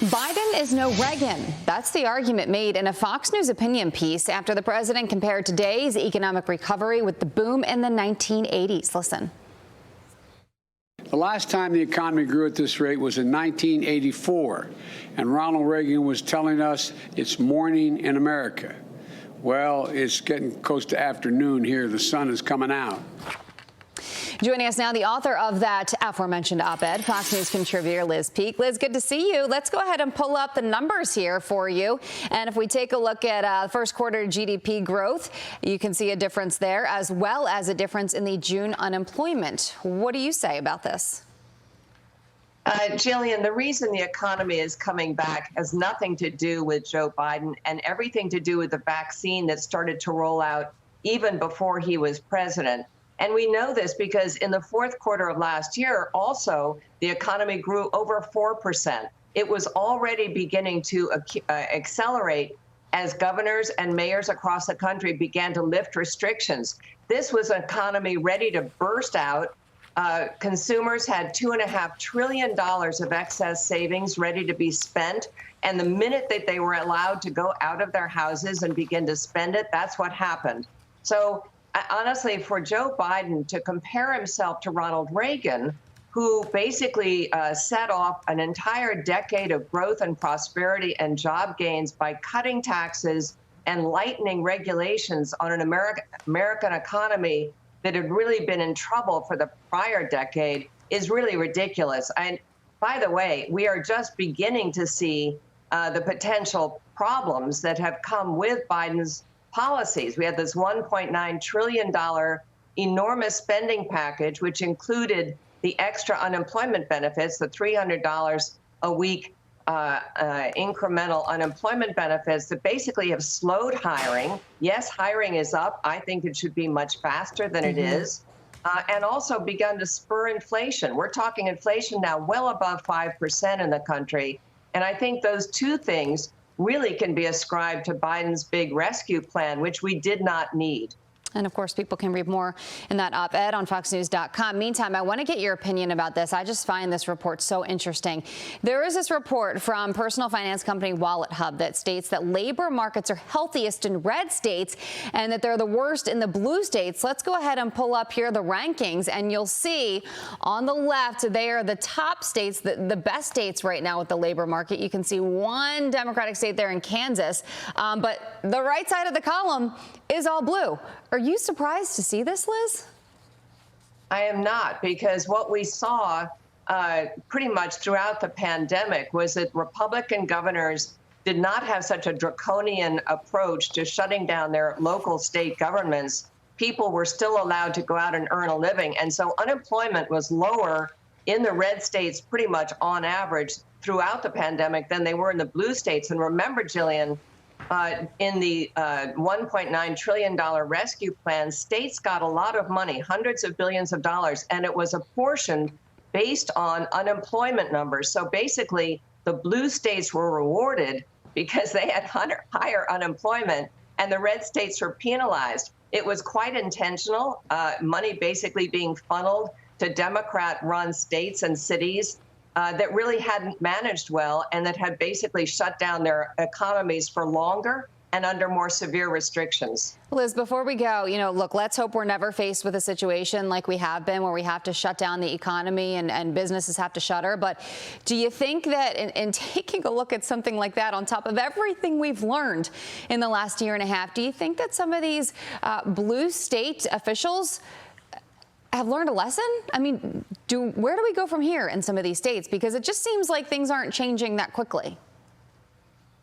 Biden is no Reagan. That's the argument made in a Fox News opinion piece after the president compared today's economic recovery with the boom in the 1980s. Listen. The last time the economy grew at this rate was in 1984, and Ronald Reagan was telling us it's morning in America. Well, it's getting close to afternoon here. The sun is coming out. Joining us now, the author of that aforementioned op-ed, Fox News contributor Liz Peek. Liz, good to see you. Let's go ahead and pull up the numbers here for you. And if we take a look at first quarter GDP growth, you can see a difference there, as well as a difference in the June unemployment. What do you say about this? Jillian, the reason the economy is coming back has nothing to do with Joe Biden and everything to do with the vaccine that started to roll out even before he was president. And we know this because in the fourth quarter of last year, also, the economy grew over 4%. It was already beginning to accelerate as governors and mayors across the country began to lift restrictions. This was an economy ready to burst out. Consumers had $2.5 trillion of excess savings ready to be spent. And the minute that they were allowed to go out of their houses and begin to spend it, that's what happened. So honestly, for Joe Biden to compare himself to Ronald Reagan, who basically set off an entire decade of growth and prosperity and job gains by cutting taxes and lightening regulations on an American economy that had really been in trouble for the prior decade, is really ridiculous. And by the way, we are just beginning to see the potential problems that have come with Biden's policies. We had this $1.9 trillion enormous spending package, which included the extra unemployment benefits, the $300 a week incremental unemployment benefits that basically have slowed hiring. Yes, hiring is up. I think it should be much faster than it is. And also begun to spur inflation. We're talking inflation now well above 5% in the country. And I think those two things really can be ascribed to Biden's big rescue plan, which we did not need. And of course, people can read more in that op-ed on foxnews.com. Meantime, I want to get your opinion about this. I just find this report so interesting. There is this report from personal finance company Wallet Hub that states that labor markets are healthiest in red states and that they're the worst in the blue states. Let's go ahead and pull up here the rankings, and you'll see on the left, they are the top states, the best states right now with the labor market. You can see one Democratic state there in Kansas, but the right side of the column is all blue. Are you surprised to see this, Liz? I am not, because what we saw pretty much throughout the pandemic was that Republican governors did not have such a draconian approach to shutting down their local state governments. People were still allowed to go out and earn a living. And so unemployment was lower in the red states pretty much on average throughout the pandemic than they were in the blue states. And remember, Jillian, in the $1.9 trillion rescue plan, states got a lot of money, hundreds of billions of dollars, and it was apportioned based on unemployment numbers. So basically, the blue states were rewarded because they had higher unemployment, and the red states were penalized. It was quite intentional, money basically being funneled to Democrat-run states and cities that really hadn't managed well and that had basically shut down their economies for longer and under more severe restrictions. Liz, before we go, look, let's hope we're never faced with a situation like we have been where we have to shut down the economy and businesses have to shutter. But do you think that in taking a look at something like that, on top of everything we've learned in the last year and a half, do you think that some of these blue state officials have learned a lesson? I mean, where do we go from here in some of these states? Because it just seems like things aren't changing that quickly.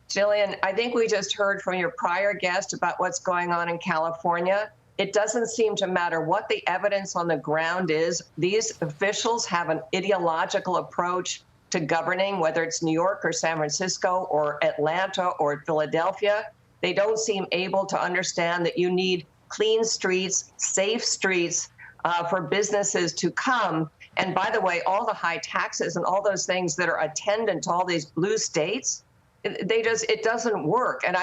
Jillian, I think we just heard from your prior guest about what's going on in California. It doesn't seem to matter what the evidence on the ground is. These officials have an ideological approach to governing, whether it's New York or San Francisco or Atlanta or Philadelphia. They don't seem able to understand that you need clean streets, safe streets, for businesses to come. And by the way, all the high taxes and all those things that are attendant to all these blue states, it doesn't work. And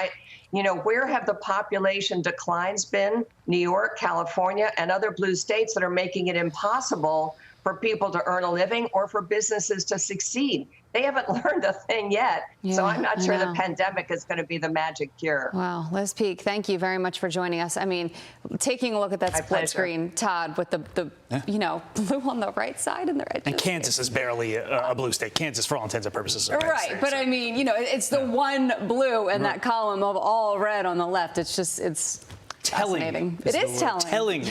where have the population declines been? New York, California, and other blue states that are making it impossible for people to earn a living or for businesses to succeed. they haven't learned a thing yet. Yeah, so I'm not sure I the know. pandemic is going to be the magic cure. Wow, Liz Peek, thank you very much for joining us. I mean, taking a look at that My split pleasure. screen, Todd, with the you know, blue on the right side and the red. And Kansas is barely a blue state. Kansas, for all intents and purposes, is a red Right, state, but so. I mean, you know, it's the one blue in that column of all red on the left. It's just, it's Telling. fascinating. It is telling. Telling.